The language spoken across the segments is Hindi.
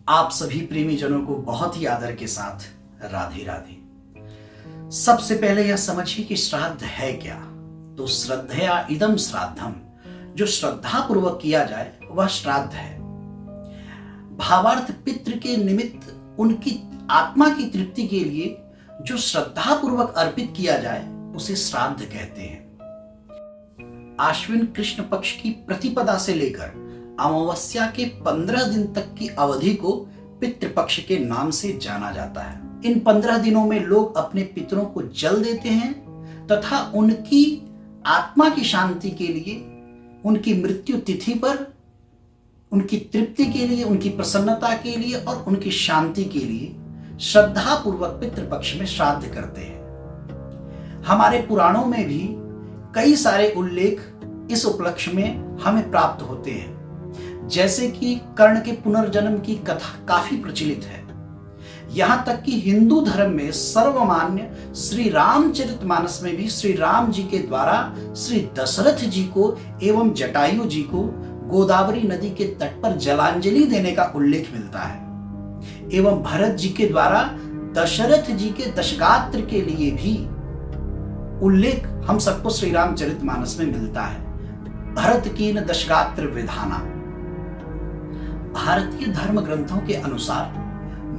आप सभी प्रेमी जनों को बहुत ही आदर के साथ राधे राधे। सबसे पहले यह समझिए कि श्राद्ध है क्या। तो श्रद्धया इदम श्राद्धम, जो श्रद्धा पूर्वक किया जाए वह श्राद्ध है। भावार्थ पितृ के निमित्त उनकी आत्मा की तृप्ति के लिए जो श्रद्धा पूर्वक अर्पित किया जाए उसे श्राद्ध कहते हैं। आश्विन कृष्ण पक्ष की प्रतिपदा से लेकर अमावस्या के 15 दिन तक की अवधि को पितृपक्ष के नाम से जाना जाता है। इन 15 दिनों में लोग अपने पितरों को जल देते हैं तथा उनकी आत्मा की शांति के लिए, उनकी मृत्यु तिथि पर, उनकी तृप्ति के लिए, उनकी प्रसन्नता के लिए और उनकी शांति के लिए श्रद्धा पूर्वक पितृपक्ष में श्राद्ध करते हैं। हमारे पुराणों में भी कई सारे उल्लेख इस उपलक्ष्य में हमें प्राप्त होते हैं। जैसे कि कर्ण के पुनर्जन्म की कथा काफी प्रचलित है। यहां तक कि हिंदू धर्म में सर्वमान्य श्री रामचरितमानस में भी श्री राम जी के द्वारा श्री दशरथ जी को एवं जटायु जी को गोदावरी नदी के तट पर जलांजलि देने का उल्लेख मिलता है। एवं भरत जी के द्वारा दशरथ जी के दशगात्र के लिए भी उल्लेख हम सबको श्री रामचरितमानस में मिलता है। भरत कीन दशगात्र विधाना। भारतीय धर्म ग्रंथों के अनुसार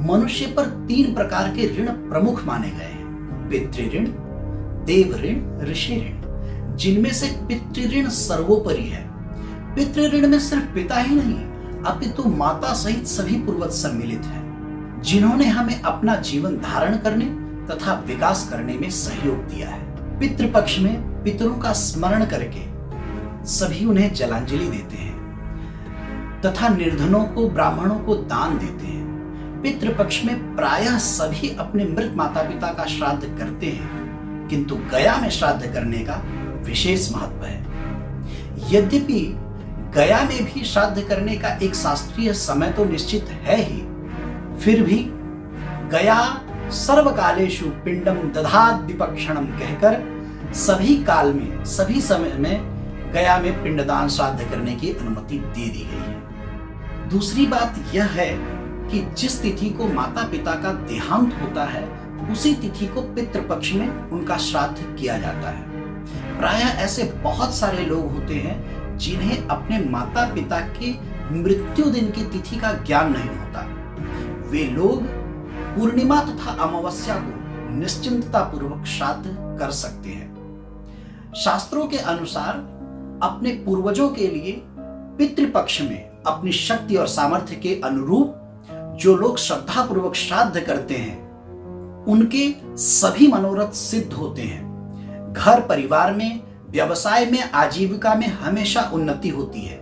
मनुष्य पर 3 प्रकार के ऋण प्रमुख माने गए हैं। पितृ ऋण, देव ऋण, ऋषि ऋण, जिनमें से पितृ ऋण सर्वोपरि है। पितृ ऋण में सिर्फ पिता ही नहीं अपितु माता सहित सभी पूर्वज सम्मिलित हैं, जिन्होंने हमें अपना जीवन धारण करने तथा विकास करने में सहयोग दिया है। पितृपक्ष में पितरों का स्मरण करके सभी उन्हें जलांजलि देते हैं तथा निर्धनों को, ब्राह्मणों को दान देते हैं। पितृपक्ष में प्रायः सभी अपने मृत माता पिता का श्राद्ध करते हैं, किंतु गया में श्राद्ध करने का विशेष महत्व है। यद्यपि गया में भी श्राद्ध करने का एक शास्त्रीय समय तो निश्चित है ही, फिर भी गया सर्वकालेषु पिंडम दधात विपक्षणम कहकर सभी काल में, सभी समय में गया में पिंडदान श्राद्ध करने की अनुमति दे दी गई है। दूसरी बात यह है कि जिस तिथि को माता पिता का देहांत होता है उसी तिथि को पितृपक्ष में उनका श्राद्ध किया जाता है। प्रायः ऐसे बहुत सारे लोग होते हैं जिन्हें अपने माता पिता के मृत्यु दिन की तिथि का ज्ञान नहीं होता। वे लोग पूर्णिमा तथा अमावस्या को निश्चिंतता पूर्वक श्राद्ध कर सकते हैं। शास्त्रों के अनुसार अपने पूर्वजों के लिए पितृपक्ष में अपनी शक्ति और सामर्थ्य के अनुरूप जो लोग श्रद्धा पूर्वक श्राद्ध करते हैं उनके सभी मनोरथ सिद्ध होते हैं। घर परिवार में, व्यवसाय में, आजीविका में हमेशा उन्नति होती है।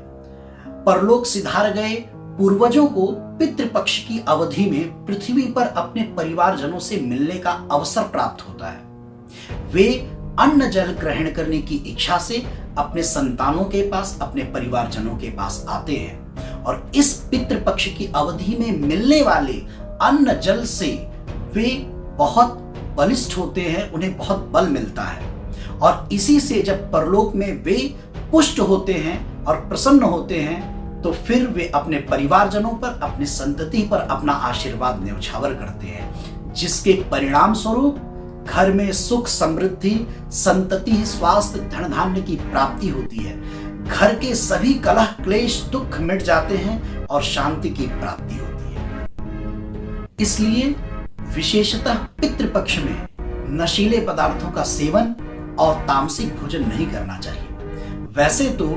परलोक सिधार गए पूर्वजों को पितृपक्ष की अवधि में पृथ्वी पर अपने परिवारजनों से मिलने का अवसर प्राप्त होता है। वे अन्न जल ग्रहण करने की इच्छा से अपने संतानों के पास, अपने परिवारजनों के पास आते हैं और इस पितृपक्ष की अवधि में मिलने वाले अन्न जल से वे बहुत बलिष्ठ होते हैं, उन्हें बहुत बल मिलता है और इसी से जब परलोक में वे पुष्ट होते हैं और प्रसन्न होते हैं तो फिर वे अपने परिवारजनों पर, अपनी संतति पर अपना आशीर्वाद न्यौछावर करते हैं, जिसके परिणाम स्वरूप घर में सुख, समृद्धि, संतति, स्वास्थ्य, धन धान्य की प्राप्ति होती है। घर के सभी कलह, क्लेश, दुख मिट जाते हैं और शांति की प्राप्ति होती है। इसलिए विशेषतः पितृपक्ष में नशीले पदार्थों का सेवन और तामसिक भोजन नहीं करना चाहिए। वैसे तो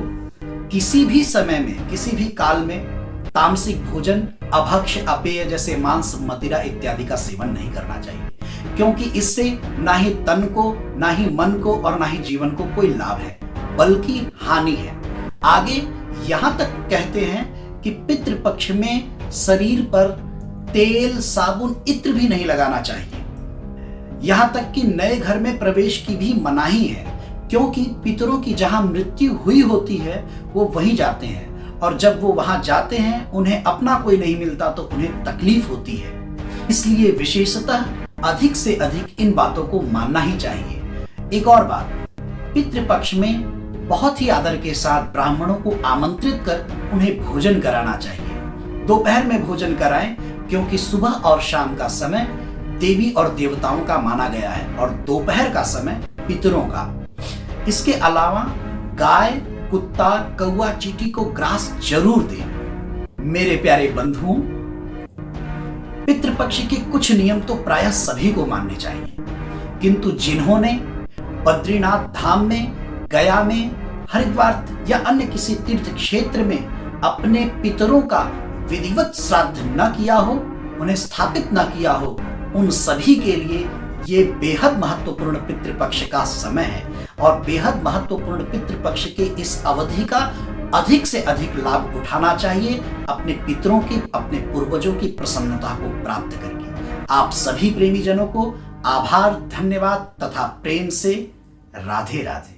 किसी भी समय में, किसी भी काल में तामसिक भोजन, अभक्ष्य, अपेय जैसे मांस, मदिरा इत्यादि का सेवन नहीं करना चाहिए, क्योंकि इससे ना ही तन को, ना ही मन को और ना ही जीवन को कोई लाभ है, बल्कि हानि है। आगे यहां तक कहते हैं कि पितृपक्ष में शरीर पर तेल, साबुन, इत्र भी नहीं लगाना चाहिए। यहां तक कि नए घर में प्रवेश की भी मनाही है, क्योंकि पितरों की जहां मृत्यु हुई होती है वो वहीं जाते हैं और जब वो वहां जाते हैं उन्हें अपना कोई नहीं मिलता तो उन्हें तकलीफ होती है। इसलिए विशेषतः अधिक से अधिक इन बातों को मानना ही चाहिए। एक और बात, पितृपक्ष में बहुत ही आदर के साथ ब्राह्मणों को आमंत्रित कर उन्हें भोजन कराना चाहिए। दोपहर में भोजन कराएं, क्योंकि सुबह और शाम का समय देवी और देवताओं का माना गया है और दोपहर का समय पितरों का। इसके अलावा गाय, कुत्ता, कौवा, चींटी को ग्रास जरूर दें। मेरे प्यारे बंधुओं, पितृपक्ष के कुछ नियम तो प्रायः सभी को मानने चाहिए, किंतु जिन्होंने बद्रीनाथ धाम में, गया में, हरिद्वार या अन्य किसी तीर्थ क्षेत्र में अपने पितरों का विधिवत श्राद्ध न किया हो, उन्हें स्थापित न किया हो, उन सभी के लिए ये बेहद महत्वपूर्ण पितृपक्ष का समय है और बेहद महत्वपूर्ण पितृपक्ष के इस अवधि का अधिक से अधिक लाभ उठाना चाहिए, अपने पितरों की, अपने पूर्वजों की प्रसन्नता को प्राप्त करके। आप सभी प्रेमी जनों को आभार, धन्यवाद तथा प्रेम से राधे राधे।